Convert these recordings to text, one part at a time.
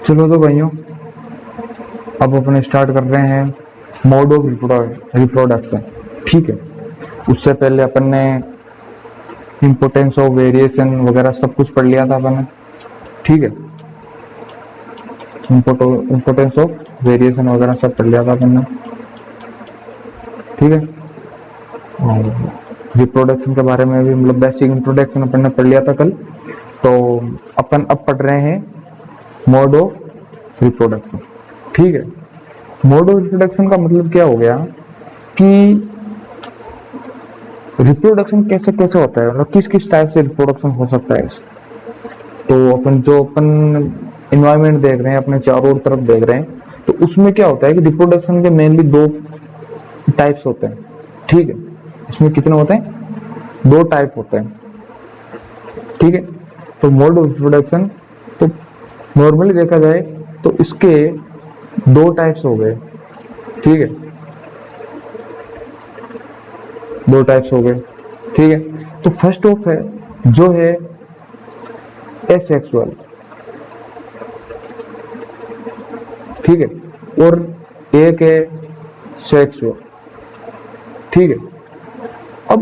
चलो तो भाइयों, अब अपने स्टार्ट कर रहे हैं मोड ऑफ रिप्रोडक्शन। ठीक है, उससे पहले अपन ने इम्पोर्टेंस ऑफ वेरिएशन वगैरह सब कुछ पढ़ लिया था अपन ने। ठीक है, इम्पोर्टेंस ऑफ वेरिएशन वगैरह सब पढ़ लिया था अपन ने। ठीक है, और रिप्रोडक्शन के बारे में भी मतलब बेसिक इंट्रोडक्शन अपन ने पढ़ लिया था कल। तो अपन अब पढ़ रहे हैं मोड ऑफ रिप्रोडक्शन। ठीक है, मोड ऑफ रिप्रोडक्शन का मतलब क्या हो गया कि रिप्रोडक्शन कैसे कैसे होता है, मतलब किस किस टाइप से रिप्रोडक्शन हो सकता है। तो अपन एनवायरनमेंट देख रहे हैं, अपने चारों तरफ देख रहे हैं, तो उसमें क्या होता है कि रिप्रोडक्शन के मेनली दो टाइप्स होते हैं। ठीक है, इसमें कितने होते हैं? दो टाइप होते हैं। ठीक है, तो मोड ऑफ रिप्रोडक्शन तो नॉर्मली देखा जाए तो इसके दो टाइप्स हो गए। ठीक है, दो टाइप्स हो गए। ठीक है, तो फर्स्ट ऑफ है जो है एसेक्सुअल। ठीक है, और एक है सेक्सुअल। ठीक है, अब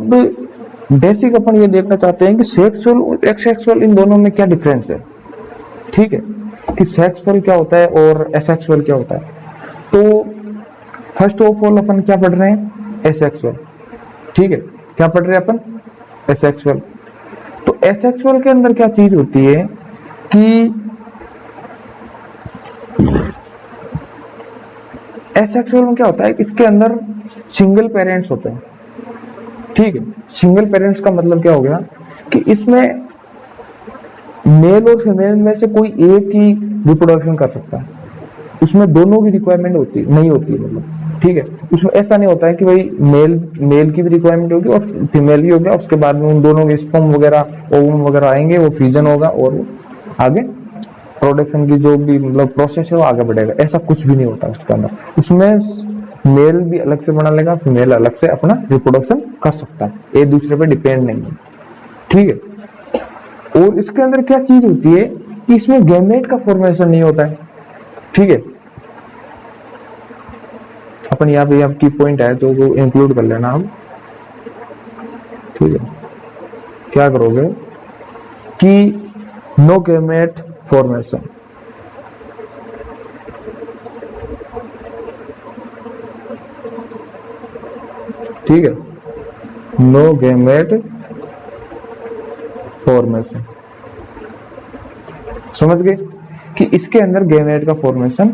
बेसिक अपन ये देखना चाहते हैं कि सेक्सुअल और एसेक्सुअल इन दोनों में क्या डिफरेंस है। ठीक है, कि सेक्सुअल क्या होता है और एसेक्सुअल क्या होता है। तो फर्स्ट ऑफ ऑल अपन क्या पढ़ रहे हैं? एसेक्सुअल। ठीक है, क्या पढ़ रहे हैं अपन? एसेक्सुअल। तो एसेक्सुअल के अंदर क्या चीज होती है कि एसेक्सुअल में क्या होता है कि इसके अंदर सिंगल पेरेंट्स होते हैं। ठीक है, सिंगल पेरेंट्स का मतलब क्या हो गया कि इसमें मेल और फीमेल में से कोई एक ही रिप्रोडक्शन कर सकता है, उसमें दोनों की रिक्वायरमेंट नहीं होती है मतलब। ठीक है, उसमें ऐसा नहीं होता है कि भाई मेल की भी रिक्वायरमेंट होगी और फीमेल की होगी, उसके बाद में उन दोनों के स्पर्म वगैरह ओवम वगैरह आएंगे, वो फ्यूजन होगा और आगे प्रोडक्शन की जो भी मतलब प्रोसेस है वो आगे बढ़ेगा। ऐसा कुछ भी नहीं होता उसके अंदर। उसमें मेल भी अलग से बना लेगा, फीमेल अलग से अपना रिप्रोडक्शन कर सकता है, एक दूसरे पे डिपेंड नहीं है। ठीक है, और इसके अंदर क्या चीज होती है कि इसमें गैमेट का फॉर्मेशन नहीं होता है। ठीक है, अपन यहाँ पे की पॉइंट है तो वो इंक्लूड कर लेना हम। ठीक है, क्या करोगे कि नो गैमेट फॉर्मेशन। ठीक है, नो गैमेट फॉर्मेशन। समझ गए कि इसके अंदर गैमेट का फॉर्मेशन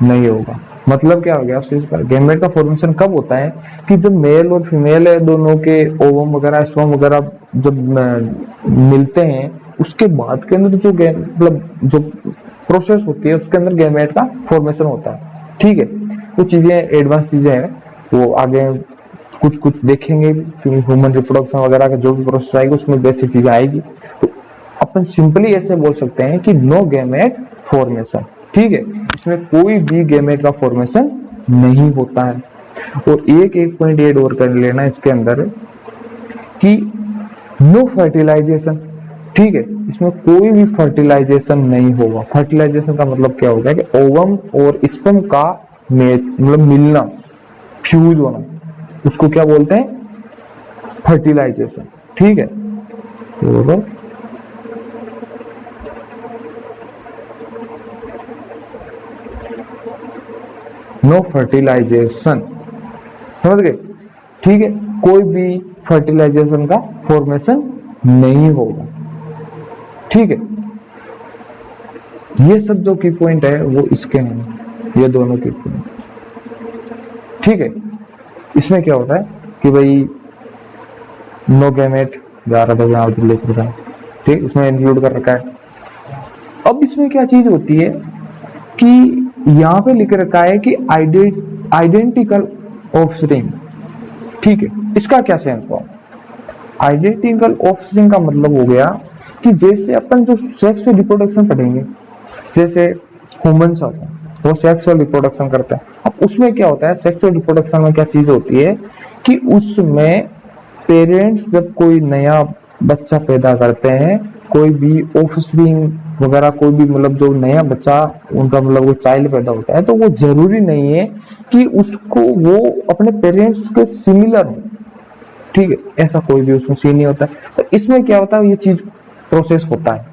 नहीं होगा। मतलब क्या हो गया उस चीज का? गैमेट का फॉर्मेशन कब होता है कि जब मेल और फीमेल है दोनों के ओवम वगैरह स्पर्म वगैरह जब मिलते हैं, उसके बाद के अंदर जो मतलब जो प्रोसेस होती है उसके अंदर गैमेट का फॉर्मेशन होता है। ठीक है, वो चीजें एडवांस चीजें हैं, वो आगे कुछ कुछ देखेंगे क्योंकि ह्यूमन रिप्रोडक्शन वगैरह का जो भी प्रोसेस आएगी उसमें बेसिक चीजें आएगी। तो अपन सिंपली ऐसे बोल सकते हैं कि नो गैमेट फॉर्मेशन। ठीक है, इसमें कोई भी गैमेट का फॉर्मेशन नहीं होता है। और एक पॉइंट ऐड और कर लेना इसके अंदर कि नो फर्टिलाइजेशन। ठीक है, इसमें कोई भी फर्टिलाइजेशन नहीं होगा। फर्टिलाइजेशन का मतलब क्या होगा कि ओवम और स्पर्म का मैच मतलब मिलना, फ्यूज होना, उसको क्या बोलते हैं? फर्टिलाइजेशन। ठीक है, तो नो फर्टिलाइजेशन। समझ गए? ठीक है, कोई भी फर्टिलाइजेशन का फॉर्मेशन नहीं होगा। ठीक है, ये सब जो की पॉइंट है वो इसके हैं, ये दोनों की पॉइंट। ठीक है, इसमें क्या होता है कि भाई नो गैमेट जा रहा था यहाँ पे लिख रहा है। ठीक, इसमें इंक्लूड कर रखा है। अब इसमें क्या चीज होती है कि यहाँ पे लिख रखा है कि आइडेंटिकल ऑफस्प्रिंग। ठीक है, इसका क्या सेंस हुआ? आइडेंटिकल ऑफस्प्रिंग का मतलब हो गया कि जैसे अपन जो सेक्सुअल रिप्रोडक्शन पढ़ेंगे, जैसे ह्यूमंस होते हैं वो सेक्सुअल रिप्रोडक्शन करते हैं। अब उसमें क्या होता है? सेक्सुअल रिप्रोडक्शन में क्या चीज होती है कि उसमें पेरेंट्स जब कोई नया बच्चा पैदा करते हैं कोई भी ऑफस्प्रिंग वगैरह, कोई भी मतलब जो नया बच्चा उनका मतलब वो चाइल्ड पैदा होता है, तो वो जरूरी नहीं है कि उसको वो अपने पेरेंट्स के सिमिलर हो, ठीक है, ऐसा कोई भी उसमें सीन नहीं होता है। तो इसमें क्या होता है, ये चीज प्रोसेस होता है,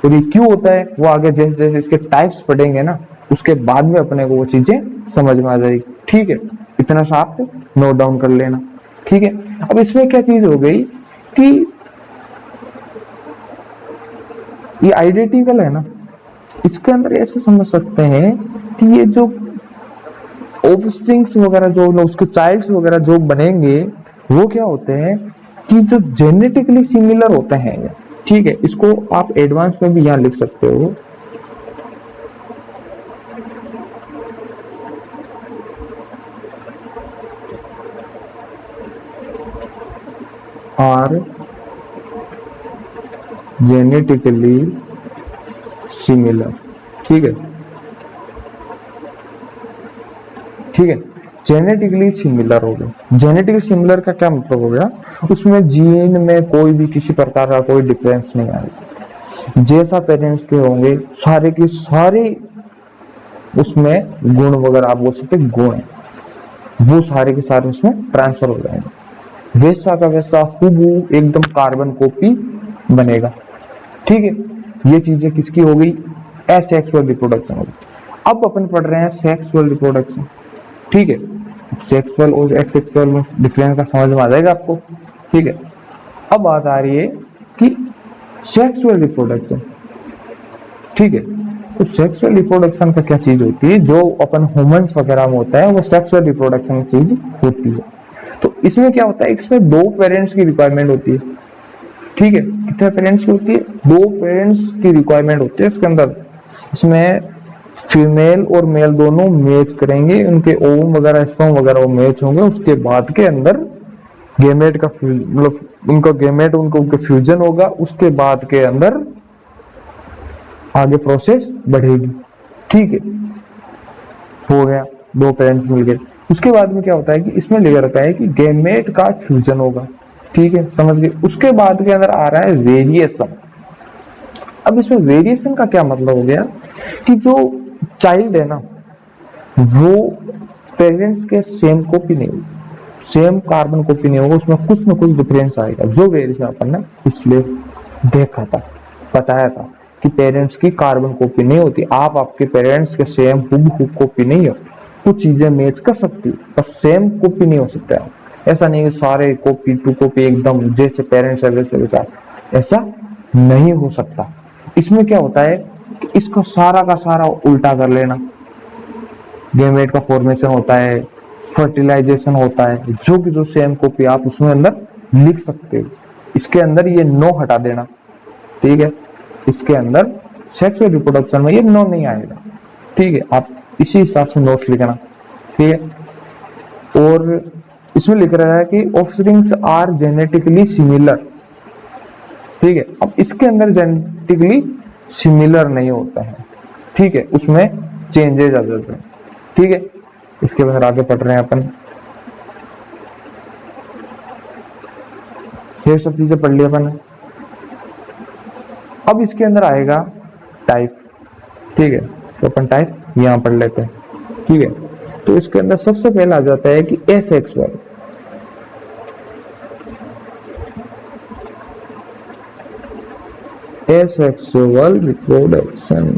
और ये क्यों होता है वो आगे जैसे जैसे इसके टाइप्स पढ़ेंगे ना, उसके बाद में अपने को वो चीजें समझ में आ जाएगी, ठीक है। इतना सा आप नोट डाउन कर लेना, ठीक है। अब इसमें क्या चीज हो गई कि ये आइडेंटिकल है ना, इसके अंदर ऐसे समझ सकते हैं कि ये जो ऑफस्प्रिंग्स वगैरह जो उसके चाइल्ड्स वगैरह जो बनेंगे, वो क्या होते हैं कि जो जेनेटिकली सिमिलर होते हैं, ठीक है। इसको आप एडवांस में भी यहाँ लिख सकते हो, आर जेनेटिकली सिमिलर, ठीक है, ठीक है। जेनेटिकली सिमिलर हो गया, जेनेटिकली सिमिलर का क्या मतलब हो गया, उसमें जीन में कोई भी किसी प्रकार का कोई डिफरेंस नहीं आएगा, जैसा पेरेंट्स के होंगे सारे की सारी उसमें गुण वगैरह आप बोल सकते गुण है, वो सारे के सारे उसमें ट्रांसफर हो जाएंगे, वैसा का वैसा हूबहू एकदम कार्बन कॉपी बनेगा, ठीक है। ये चीजें किसकी हो गई, एसेक्सुअल रिप्रोडक्शन हो गई। अब अपन पढ़ रहे हैं सेक्सुअल रिप्रोडक्शन, ठीक है। सेक्सुअल और एक्सेक्सुअल में डिफरेंस का समझ में आ जाएगा आपको, ठीक है। अब बात आ रही है कि सेक्सुअल रिप्रोडक्शन, ठीक है। तो सेक्सुअल रिप्रोडक्शन का क्या चीज होती है, जो अपन ह्यूमंस वगैरह में होता है वो सेक्सुअल रिप्रोडक्शन चीज होती है। तो इसमें क्या होता है, इसमें दो पेरेंट्स की रिक्वायरमेंट होती है, ठीक है। कितने पेरेंट्स की होती है, दो पेरेंट्स की रिक्वायरमेंट होती है इसके अंदर। इसमें फीमेल और मेल दोनों मैच करेंगे, उनके ओवम वगैरह स्पर्म वगैरह वो मैच होंगे, उसके बाद के अंदर गेमेट का मतलब उनका गेमेट उनके फ्यूजन होगा, उसके बाद के अंदर आगे प्रोसेस बढ़ेगी, ठीक है। हो गया, दो पेरेंट्स मिल गए। उसके बाद में क्या होता है कि इसमें लिखा रहता है कि गेमेट का फ्यूजन होगा, ठीक है, समझ गए। उसके बाद के अंदर आ रहा है वेरिएशन। अब इसमें वेरिएशन का क्या मतलब हो गया कि जो चाइल्ड है ना, वो पेरेंट्स के सेम कॉपी नहीं होगी, सेम कार्बन कॉपी नहीं होगा, उसमें कुछ ना कुछ डिफरेंस आएगा। जो वेरिएशन अपन ने इसलिए देखा था, बताया था कि पेरेंट्स की कार्बन कॉपी नहीं होती, आप आपके पेरेंट्स के सेम हूबहू कॉपी नहीं हो, कुछ चीजें मैच कर सकती है पर सेम कॉपी नहीं हो सकता है। ऐसा नहीं है सारे कॉपी टू कॉपी एकदम जैसे पेरेंट्स है वैसे वैसा, ऐसा नहीं हो सकता। इसमें क्या होता है कि इसका सारा का सारा उल्टा कर लेना, गेमेट का फॉर्मेशन होता है, फर्टिलाइजेशन होता है, जो कि जो सेम कॉपी आप उसमें अंदर लिख सकते हो। इसके अंदर ये नो हटा देना, ठीक है। इसके अंदर सेक्सुअल रिप्रोडक्शन में ये नो नहीं आएगा, ठीक है। आप इसी हिसाब से नोट्स लिखना, ठीक है। और इसमें लिख रहा है कि ऑफस्प्रिंग्स आर जेनेटिकली सिमिलर, ठीक है। अब इसके अंदर जेनेटिकली सिमिलर नहीं होता है, ठीक है, उसमें चेंजेस आ जाते हैं, ठीक है। इसके बाद आगे पढ़ रहे हैं अपन, ये सब चीजें पढ़ ली अपन। अब इसके अंदर आएगा टाइप, ठीक है, तो अपन टाइप यहां पढ़ लेते हैं, ठीक है। तो इसके अंदर सबसे पहला आ जाता है कि एसेक्सुअल, एसेक्सुअल रिप्रोडक्शन,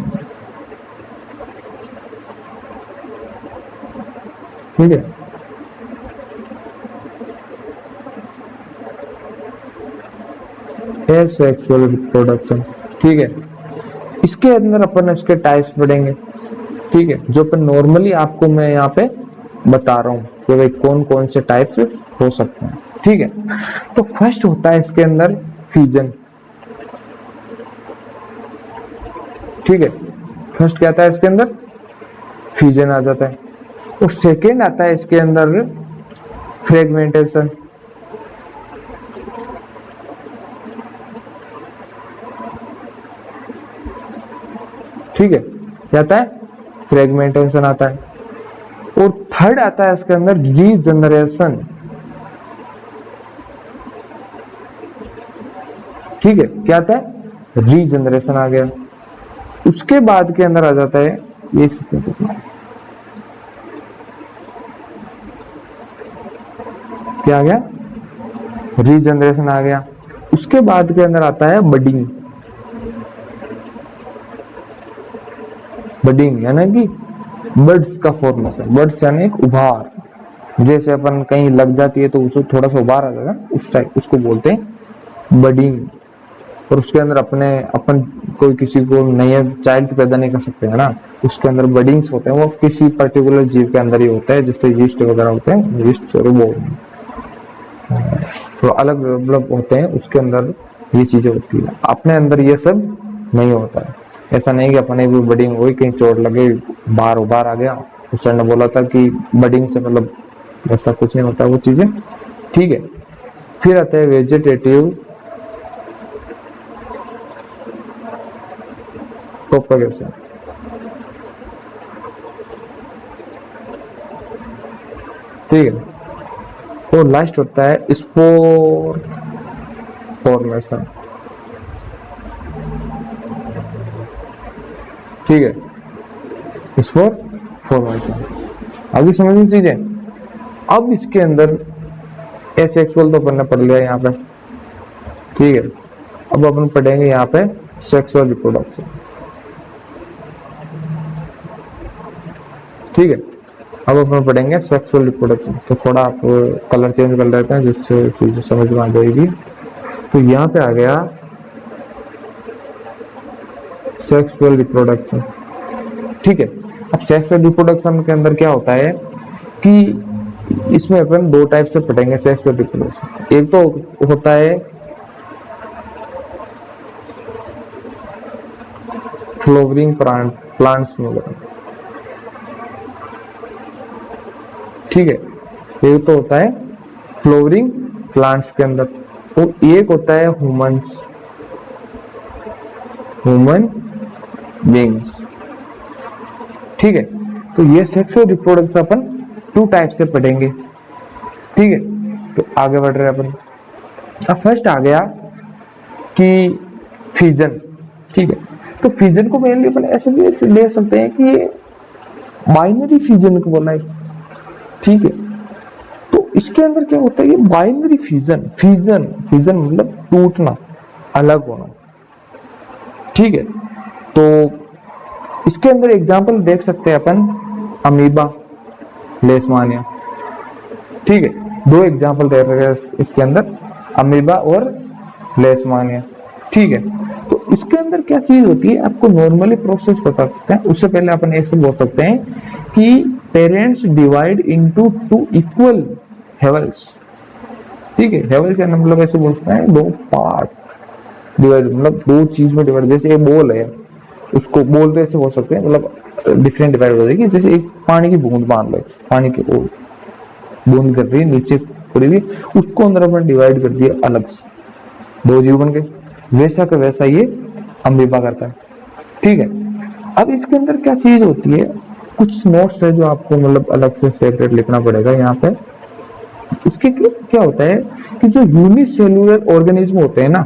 ठीक है। एसेक्सुअल रिप्रोडक्शन, ठीक है। इसके अंदर अपन इसके टाइप्स पढ़ेंगे, ठीक है, जो अपन नॉर्मली आपको मैं यहाँ पे बता रहा हूँ कि भाई कौन कौन से टाइप्स हो सकते हैं, ठीक है। तो फर्स्ट होता है इसके अंदर फ्यूजन, ठीक है। फर्स्ट क्या आता है इसके अंदर, फ्यूजन आ जाता है। और सेकेंड आता है इसके अंदर फ्रेगमेंटेशन, ठीक है, क्या आता है, फ्रेगमेंटेशन आता है। और थर्ड आता है इसके अंदर रीजनरेशन, ठीक है, क्या आता है, रीजनरेशन आ गया। उसके बाद के अंदर आ जाता है, एक सेकंड, क्या आ गया, रीजनरेशन आ गया। उसके बाद के अंदर आता है बडिंग। बडिंग यानी कि बर्ड्स का फॉर्मेशन, बर्ड्स यानी एक उभार, जैसे अपन कहीं लग जाती है तो उसको थोड़ा सा उभार आ जाता है, उस टाइप उसको बोलते हैं बडिंग। और उसके अंदर अपन कोई किसी को नया चाइल्ड पैदा नहीं कर सकते है ना, उसके अंदर बडिंग्स होते हैं, वो किसी पर्टिकुलर जीव के अंदर ही होता है, जैसे यीस्ट वगैरह होते हैं, यीस्ट और वो तो अलग मतलब होते हैं, उसके अंदर ये चीजें होती है। अपने अंदर ये सब नहीं होता है। ऐसा नहीं कि अपने भी बडिंग हुई, कहीं चोट लगे, बार आ गया, उस सर ने बोला था कि बडिंग से मतलब ऐसा कुछ नहीं होता वो चीजें, ठीक है। फिर आता है वेजिटेटिव प्रोपगेशन। ठीक है, और लास्ट होता है स्पोर फॉर्मेशन। ठीक है, स्पोर फॉर्मेशन। अभी समझ में चीजें। अब इसके अंदर एसेक्सुअल तो अपन ने पढ़ लिया यहाँ पे, ठीक है। अब अपन पढ़ेंगे यहाँ पे सेक्सुअल रिप्रोडक्शन। ठीक है, अब अपन पढ़ेंगे सेक्सुअल रिप्रोडक्शन। तो थोड़ा आप कलर चेंज कर लेते हैं जिससे चीजें समझ में आ जाएगी। तो यहाँ पे आ गया सेक्सुअल रिप्रोडक्शन। ठीक है, अब सेक्सुअल रिप्रोडक्शन के अंदर क्या होता है कि इसमें अपन दो टाइप से पढ़ेंगे सेक्सुअल रिप्रोडक्शन। एक तो होता है फ्लावरिंग प्लांट्स में, ठीक है, एक तो होता है फ्लावरिंग प्लांट्स के अंदर, और एक होता है ह्यूमन बीइंग्स। ठीक है, तो ये सेक्सुअल रिप्रोडक्शन अपन टू टाइप से पढ़ेंगे। ठीक है, तो आगे बढ़ रहे हैं अपन। अब फर्स्ट आ गया कि फिजन। ठीक है, तो फिजन को मेनली अपन ऐसे भी ले सकते हैं कि ये बाइनरी फिजन को बोला है। ठीक है, तो इसके अंदर क्या होता है, ये बाइनरी फिजन मतलब टूटना, अलग होना। ठीक है, तो इसके अंदर एग्जांपल देख सकते हैं अपन, अमीबा, लेशमानिया। ठीक है, दो एग्जांपल दे रहे हैं इसके अंदर, अमीबा और लेशमानिया। ठीक है, तो इसके अंदर क्या चीज होती है आपको नॉर्मली प्रोसेस बता सकते हैं। उससे पहले अपन ऐसे बोल सकते हैं कि parents divide into two equal Havells. ठीक है, हेवल्स यानी मतलब ऐसे बोल सकते हैं दो पार्ट डिवाइड, मतलब दो चीज में डिवाइड। जैसे एक बॉल है, उसको बोल तो ऐसे बोल सकते हैं, मतलब डिफरेंट डिवाइड हो जाएगी। जैसे एक पानी की बूंद मान लो, पानी की बूंद कर रही है नीचे पड़ी हुई, उसको अंदर अपन डिवाइड कर दिया अलग से, दो जीव बन गए। वैसा का वैसा ये अमीबा करता है। ठीक है, अब इसके अंदर क्या चीज होती है, कुछ नोट्स है जो आपको मतलब अलग से सेपरेट लिखना पड़ेगा यहाँ पे। इसके क्या होता है कि जो यूनिसेल्युलर ऑर्गेनिज्म होते हैं ना,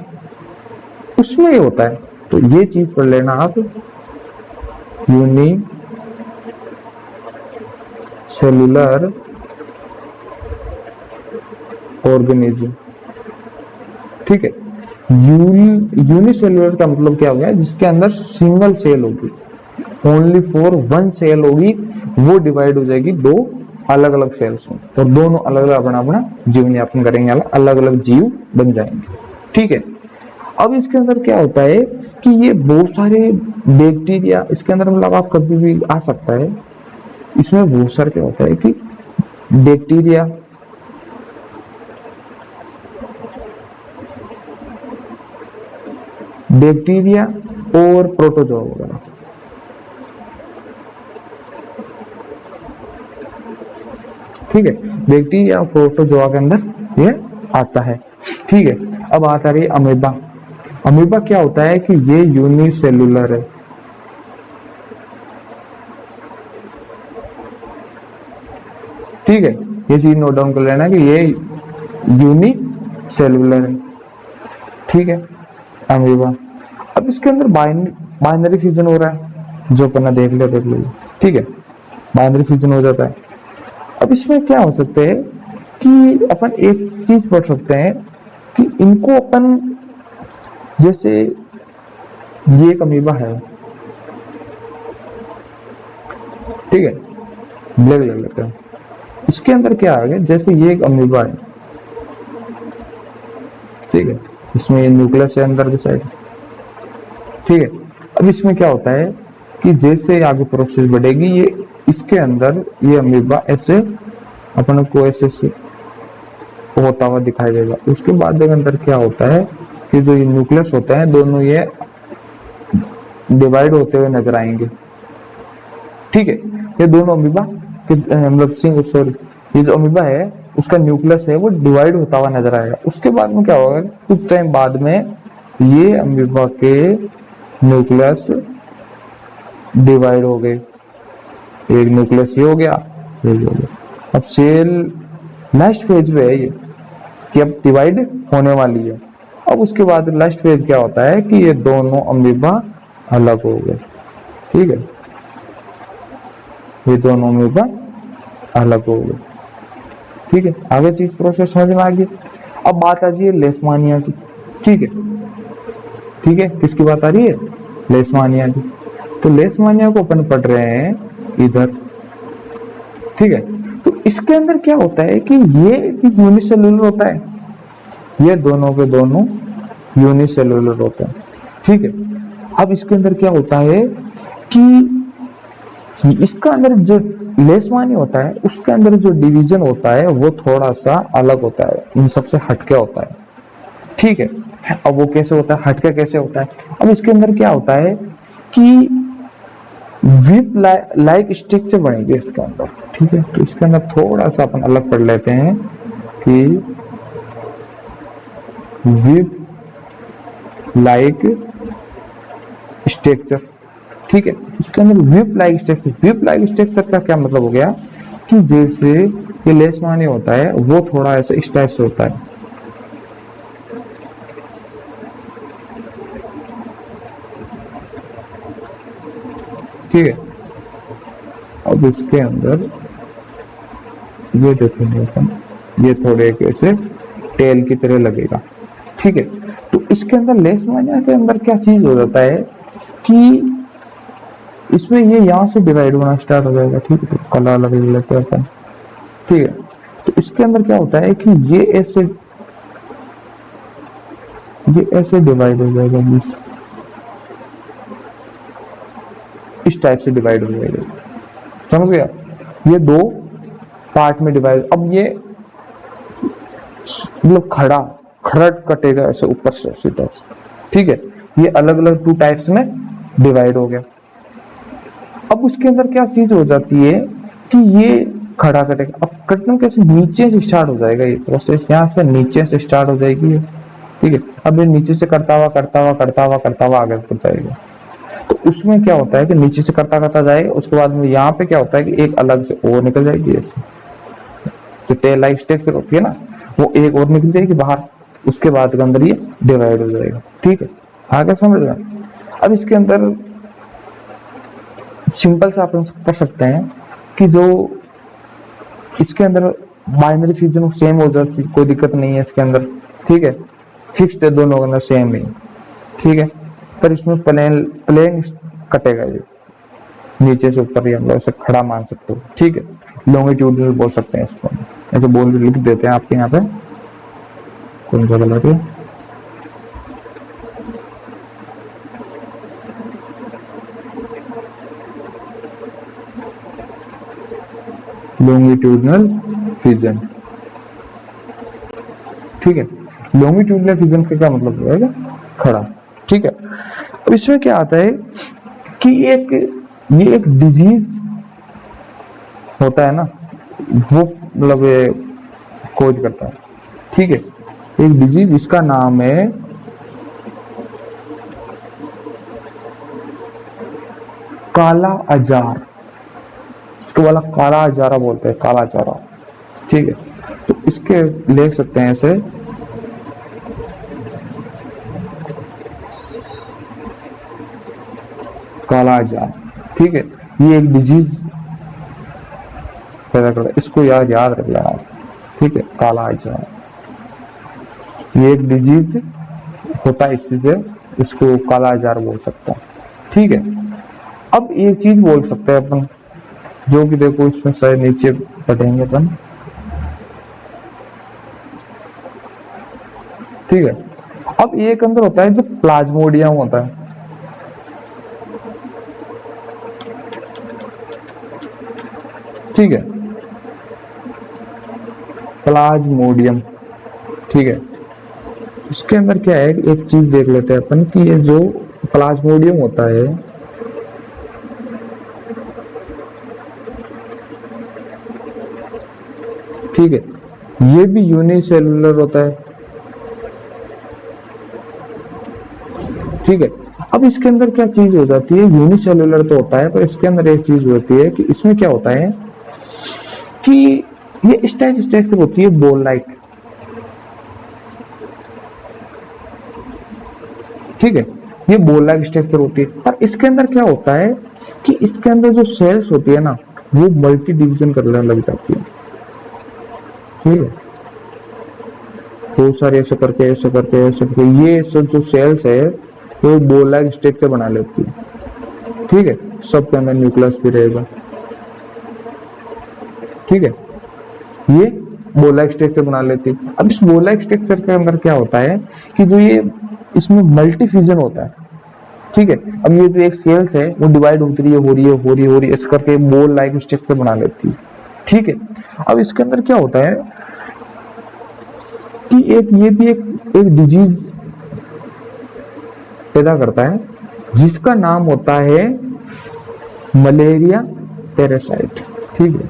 उसमें ये होता है। तो ये चीज पढ़ लेना आप, यूनिसेल्युलर ऑर्गेनिज्म। ठीक है, यूनिसेल्युलर का मतलब क्या हो गया, जिसके अंदर सिंगल सेल होगी, ओनली फॉर वन सेल होगी, वो डिवाइड हो जाएगी दो अलग अलग सेल्स में, और दोनों अलग अलग अपना अपना जीवन यापन करेंगे, अलग अलग जीव बन जाएंगे। ठीक है, अब इसके अंदर क्या होता है कि ये बहुत सारे बैक्टीरिया इसके अंदर मतलब आप कभी भी आ सकता है। इसमें बहुत सारे क्या होता है कि बैक्टीरिया और प्रोटोजोआ वगैरह। ठीक है, बैक्टीरिया और प्रोटोजोआ के अंदर ये आता है। ठीक है, अब आता रही अमीबा। अमीबा क्या होता है कि ये यूनिसेल्युलर है। ठीक है, ये चीज नोट डाउन कर लेना कि ये यूनिसेल्युलर है। ठीक है, अमीबा। अब इसके अंदर बाइनरी फ्यूजन हो रहा है, जो अपना देख लो, ठीक है, बाइनरी फ्यूजन हो जाता है। अब इसमें क्या हो सकता है कि अपन एक चीज पढ़ सकते हैं कि इनको अपन, जैसे ये एक अमीबा है, ठीक है, ब्लैक ले लेते हैं, इसके अंदर क्या आ गया, जैसे ये एक अमीबा है, ठीक है, इसमें ये न्यूक्लियस है अंदर की साइड, ठीक है। अब इसमें क्या होता है कि जैसे आगे प्रोसेस बढ़ेगी, ये इसके अंदर ये अमीबा ऐसे अपन को ऐसे होता हुआ दिखाई देगा। उसके बाद अंदर क्या होता है कि जो ये न्यूक्लियस होते हैं दोनों ये डिवाइड होते हुए नजर आएंगे, ठीक है। ये दोनों अमीबा मतलब सॉरी, ये जो अमीबा है उसका न्यूक्लियस है वो डिवाइड होता हुआ नजर आएगा। उसके बाद में क्या होगा, कुछ टाइम बाद में ये अमीबा के न्यूक्लियस डिवाइड हो गए, एक न्यूक्लियस ये हो गया, ये हो गया। अब सेल लास्ट फेज में है ये कि अब डिवाइड होने वाली है। अब उसके बाद लास्ट फेज क्या होता है कि ये दोनों अमीबा अलग हो गए, ठीक है, ये दोनों अमीबा अलग हो गए, ठीक है। आगे चीज प्रोसेस समझ में आ गई। अब बात आ रही है लेशमानिया की, ठीक है, ठीक है, किसकी बात आ रही है, लेशमानिया की। तो लेशमानिया को अपन पढ़ रहे हैं इधर, ठीक है। तो इसके अंदर क्या होता है कि ये भी यूनिसेलुलर होता है, ये दोनों के दोनों यूनिसेलुलर होते हैं, ठीक है। अब इसके अंदर क्या होता है कि इसका अंदर जो लेशमानिया होता है उसके अंदर जो डिवीजन होता है वो थोड़ा सा अलग होता है, इन सबसे हटके होता है, ठीक है। अब वो कैसे होता है, हटके कैसे होता है, अब इसके अंदर क्या होता है कि विप लाइक स्ट्रक्चर बनेगी इसके अंदर, ठीक है। तो इसके अंदर थोड़ा सा अपन अलग पढ़ लेते हैं कि विप लाइक स्ट्रक्चर, ठीक है। इसके अंदर whip like structure, whip like structure का क्या मतलब हो गया कि जैसे ये लेशमानिया होता है वो थोड़ा ऐसा इस टाइप से होता है, ठीक है। अब इसके अंदर ये देखेंगे अपन, ये थोड़े ऐसे टेल की तरह लगेगा, ठीक है। तो इसके अंदर लेशमानिया के अंदर क्या चीज हो जाता है कि इसमें ये यहाँ से डिवाइड होना स्टार्ट हो जाएगा, ठीक है। तो कलर अलग लेते हैं अपन, ठीक है। तो इसके अंदर क्या होता है कि ये ऐसे डिवाइड हो जाएगा, इस टाइप से डिवाइड हो जाएगा, समझ गया। ये दो पार्ट में डिवाइड, अब ये मतलब खड़ा कटेगा ऐसे ऊपर से सीधा, ठीक है। ये अलग अलग टू टाइप्स में डिवाइड हो गया। अब उसके अंदर क्या चीज हो जाती है कि ये खड़ा कटेगा, अब कटना कैसे, नीचे से स्टार्ट हो जाएगा ये प्रोसेस, यहाँ से नीचे से स्टार्ट हो जाएगी, ठीक है। अब ये नीचे से करता हुआ आगे बढ़ जाएगा। तो उसमें क्या होता है कि नीचे से करता जाएगा, उसके बाद में यहाँ पे क्या होता है कि एक अलग से और निकल जाएगी ऐसे, जो टेल लाइक स्ट्रक्चर होती है ना वो एक और निकल जाएगी बाहर, उसके बाद के अंदर ये डिवाइड हो जाएगा, ठीक है। आगे समझ रहे हैं। अब इसके अंदर सिंपल सा अपन पढ़ सकते हैं कि जो इसके अंदर बाइनरी फ्यूजन सेम हो जाती, कोई दिक्कत नहीं है इसके अंदर, ठीक है, फिक्स्ड है दोनों के अंदर सेम ही, ठीक है। पर इसमें प्लेन कटेगा, ये नीचे से ऊपर ही हम लोग ऐसे खड़ा मान सकते हो, ठीक है। लॉन्गिट्यूडनल बोल सकते हैं इसको, ऐसे बोल के लिख देते हैं आपके यहाँ पे, कौन सा गलत है, लॉन्गिट्यूडनल फ्यूजन, ठीक है। लॉन्गिट्यूडनल फ्यूजन का क्या मतलब होगा, खड़ा, ठीक है। अब इसमें क्या आता है कि ये एक डिजीज होता है ना, वो मतलब खोज करता है, ठीक है। एक डिजीज, इसका नाम है काला अजार, इसको वाला काला अजारा बोलते हैं, काला अजारा, ठीक है। तो इसके लिख सकते हैं ऐसे काला जार, ठीक है, ये एक डिजीज पैदा करता है, इसको याद रख लेना, ठीक है, काला जार ये एक डिजीज होता है, इससे से इसको काला जार बोल सकता है, ठीक है। अब एक चीज बोल सकते हैं अपन, जो कि देखो इसमें शायद नीचे पढ़ेंगे अपन, ठीक है। अब एक अंदर होता है जो प्लाज्मोडियम होता है, ठीक है, प्लाज्मोडियम, ठीक है। इसके अंदर क्या है, एक चीज देख लेते हैं अपन कि ये जो प्लाज्मोडियम होता है, ठीक है, ये भी यूनिसेलुलर होता है, ठीक है। अब इसके अंदर क्या चीज हो जाती है, यूनिसेलुलर तो होता है, पर इसके अंदर एक चीज होती है कि इसमें क्या होता है कि ये स्ट्रक्चर होती है बॉल लाइक, ठीक है, ये बॉल लाइक स्ट्रक्चर होती है। पर इसके अंदर क्या होता है कि इसके अंदर जो सेल्स होती है ना, वो मल्टी डिवीजन करने लग जाती है, ठीक है, बहुत सारे ऐसे करके ये सब जो सेल्स है वो बॉल लाइक स्ट्रक्चर बना लेती है, ठीक है, सबके अंदर न्यूक्लियस भी रहेगा, ठीक है, ये बॉल लाइक स्ट्रक्चर बना लेती है। अब इस बॉल लाइक स्ट्रक्चर के अंदर क्या होता है कि जो ये इसमें मल्टी फ्यूजन होता है, ठीक है। अब ये जो एक सेल्स है वो डिवाइड होती है, हो रही है, इस करके बॉल लाइक स्ट्रक्चर बना लेती है, ठीक है। अब इसके अंदर क्या होता है कि ये भी एक डिजीज पैदा करता है, जिसका नाम होता है मलेरिया पैरासाइट, ठीक है,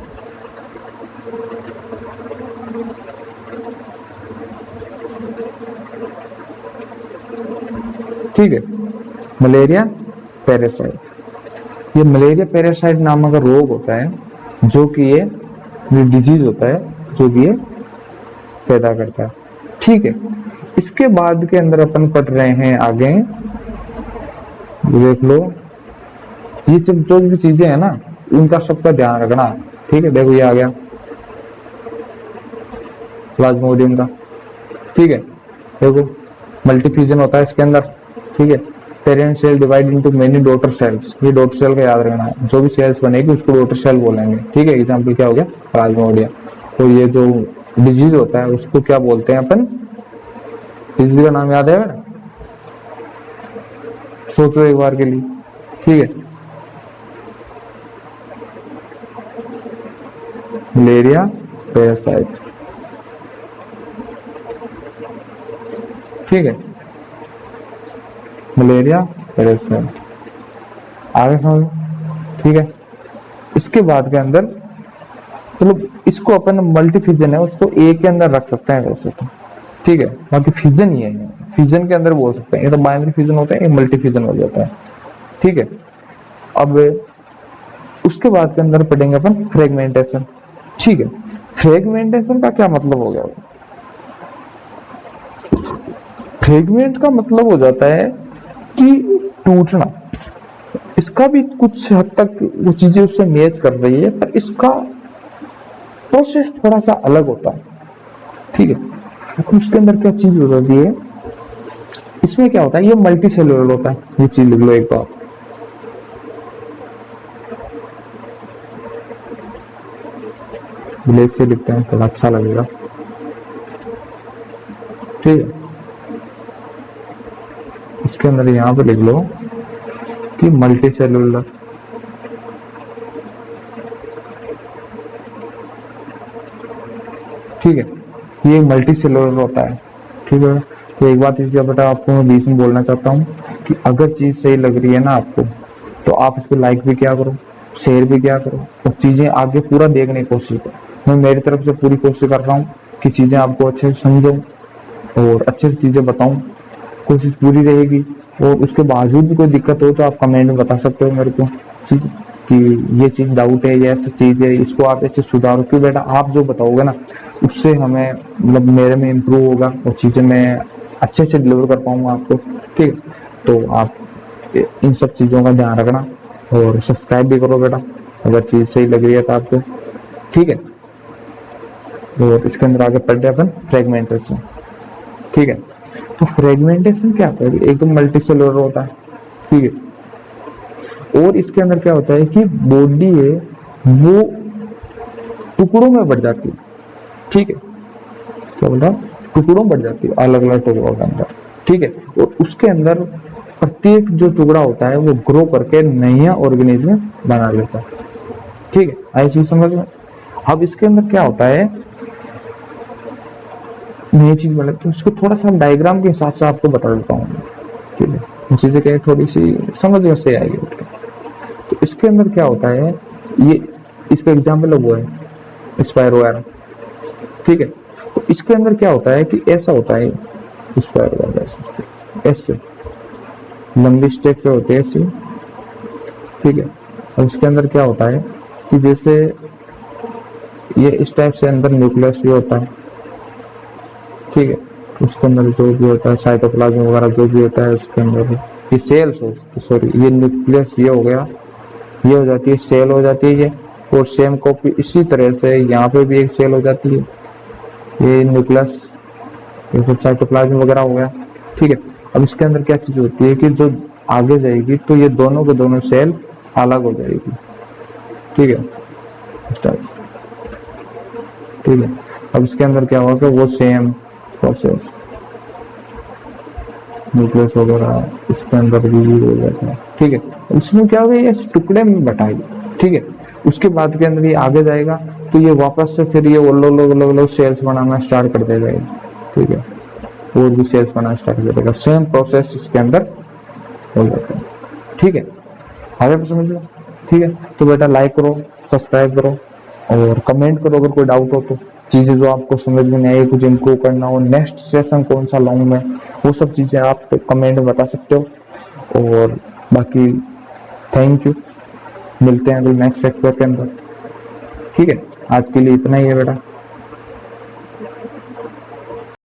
ठीक है, मलेरिया पैरासाइट। ये मलेरिया पैरासाइट नामक रोग होता है, जो कि ये डिजीज होता है, जो कि ये पैदा करता है, ठीक है। इसके बाद के अंदर अपन पढ़ रहे हैं आगे, देख लो, ये जो भी चीजें है ना, उनका सबका ध्यान रखना, ठीक है। देखो ये आ गया प्लाज्मोडियम का, ठीक है, देखो मल्टीफ्यूजन होता है इसके अंदर, ठीक है। Parent cell divide into many daughter cells, ये डॉटर सेल का याद रखना है, जो भी सेल्स बनेगी उसको डॉटर सेल बोलेंगे, ठीक है। एग्जांपल क्या हो गया, प्लाज्मोडियम। तो ये जो डिजीज होता है उसको क्या बोलते हैं अपन, डिजीज का नाम याद है ना, सोचो एक बार के लिए, ठीक है, मलेरिया पैरासाइट, ठीक है, मलेरिया पैरासाइट, आगे समझो, ठीक है। इसके बाद के अंदर मतलब इसको अपन मल्टीफ्यूजन है उसको ए के अंदर रख सकते हैं वैसे तो, ठीक है, बाकी फ्यूजन ही है, फ्यूजन के अंदर बोल सकते हैं, ये तो बाइनरी फ्यूजन होता है, ये मल्टीफ्यूजन हो जाता है, ठीक है। अब उसके बाद के अंदर पढ़ेंगे अपन फ्रेगमेंटेशन, ठीक है। फ्रेगमेंटेशन का क्या मतलब हो गया, फ्रेगमेंट का मतलब हो जाता है कि टूटना, इसका भी कुछ हद तक वो चीजें उससे मैच कर रही है, पर इसका प्रोसेस थोड़ा सा अलग होता है, ठीक है। उसके अंदर क्या चीज हो जाती है, इसमें क्या होता है, ये मल्टी सेलुलर होता है, ये चीज लिख लो एक बार, ब्लैक से लिखते हैं थोड़ा अच्छा लगेगा, ठीक है। इसके अंदर यहां पे लिख लो कि मल्टी सेलुलर, ठीक है, ये मल्टी सेलुलर होता है, ठीक है। तो एक बात इसी बेटा आपको मैं बीच में बोलना चाहता हूँ कि अगर चीज सही लग रही है ना आपको, तो आप इसको लाइक भी क्या करो, शेयर भी क्या करो, और चीजें आगे पूरा देखने की कोशिश करो। मैं मेरी तरफ से पूरी कोशिश कर रहा हूँ कि चीजें आपको अच्छे से समझो और अच्छे से चीजें बताऊं, कोशिश पूरी रहेगी। और उसके बावजूद भी कोई दिक्कत हो तो आप कमेंट में बता सकते हो मेरे को चीज कि ये चीज डाउट है, ये ऐसी चीज है, इसको आप ऐसे सुधारो, क्यों बेटा आप जो बताओगे ना उससे हमें मतलब मेरे में इम्प्रूव होगा और चीजें मैं अच्छे से डिलीवर कर पाऊंगा आपको, ठीक है। तो आप इन सब चीजों का ध्यान रखना और सब्सक्राइब भी करो बेटा अगर चीज सही लग रही है तो आपको, ठीक है। और इसके अंदर आगे पढ़ते हैं अपन फ्रेगमेंटेशन, ठीक है। तो फ्रेगमेंटेशन क्या होता है, एक तो मल्टी सेलुलर होता है, ठीक है। और इसके अंदर क्या होता है कि बॉडी है वो टुकड़ों में बढ़ जाती है, ठीक है। क्या बोल रहा हूँ, टुकड़ों में बढ़ जाती है, अलग अलग टुकड़ों के अंदर, ठीक है। और उसके अंदर प्रत्येक जो टुकड़ा होता है वो ग्रो करके नया ऑर्गेनिज्म बना लेता है, ठीक है। आई चीज समझ में। अब इसके अंदर क्या होता है, नई चीज बने तो उसको थोड़ा सा डायग्राम के हिसाब से आपको बता देता हूँ, ठीक है। चीजें क्या थोड़ी सी समझ में से आएगी। तो इसके अंदर क्या होता है, ये इसका एग्जाम्पल वो है स्पाइरो वायर, ठीक है। तो इसके अंदर क्या होता है कि ऐसा होता है स्पाइरो वायर, ऐसे लंबी स्ट्रक्चर होती है ऐसी, ठीक है। अब इसके अंदर क्या होता है कि जैसे ये इस टाइप से अंदर न्यूक्लियस भी होता है, ठीक है। उसके अंदर जो भी होता है साइटोप्लाज्म वगैरह जो भी होता है उसके अंदर ये सेल्स हो, सॉरी ये न्यूक्लियस ये हो गया, ये हो जाती है सेल हो जाती है ये। और सेम कॉपी इसी तरह से यहाँ पे भी एक सेल हो जाती है, ये न्यूक्लियस, ये सब साइटोप्लाज्म वगैरह हो गया, ठीक है। अब इसके अंदर क्या चीज होती है कि जो आगे जाएगी तो ये दोनों के दोनों सेल अलग हो जाएगी, ठीक है, ठीक है। अब इसके अंदर क्या होगा कि वो सेम प्रोसेस न्यूक्लियस वगैरह इसके अंदर भी हो जाता है, ठीक है। इसमें क्या होगा, ये टुकड़े में बटाएगी, ठीक है। उसके बाद के अंदर ये आगे जाएगा तो ये वापस से फिर ये अलग सेल्स बनाना स्टार्ट कर देगा, ठीक है। और भी सेल्स बनाना स्टार्ट कर देगा, सेम प्रोसेस इसके अंदर हो जाता है, ठीक है। आगे तो समझ लो, ठीक है। तो बेटा लाइक करो, सब्सक्राइब करो और कमेंट करो अगर कोई डाउट हो तो, चीजें जो आपको समझ में नहीं आई कुछ इम्प्रूव करना हो, नेक्स्ट सेशन कौन सा लाऊं मैं, वो सब चीजें आप कमेंट में बता सकते हो। और बाकी थैंक यू, मिलते हैं अभी नेक्स्ट लेक्चर के अंदर, ठीक है। आज के लिए इतना ही है बेटा।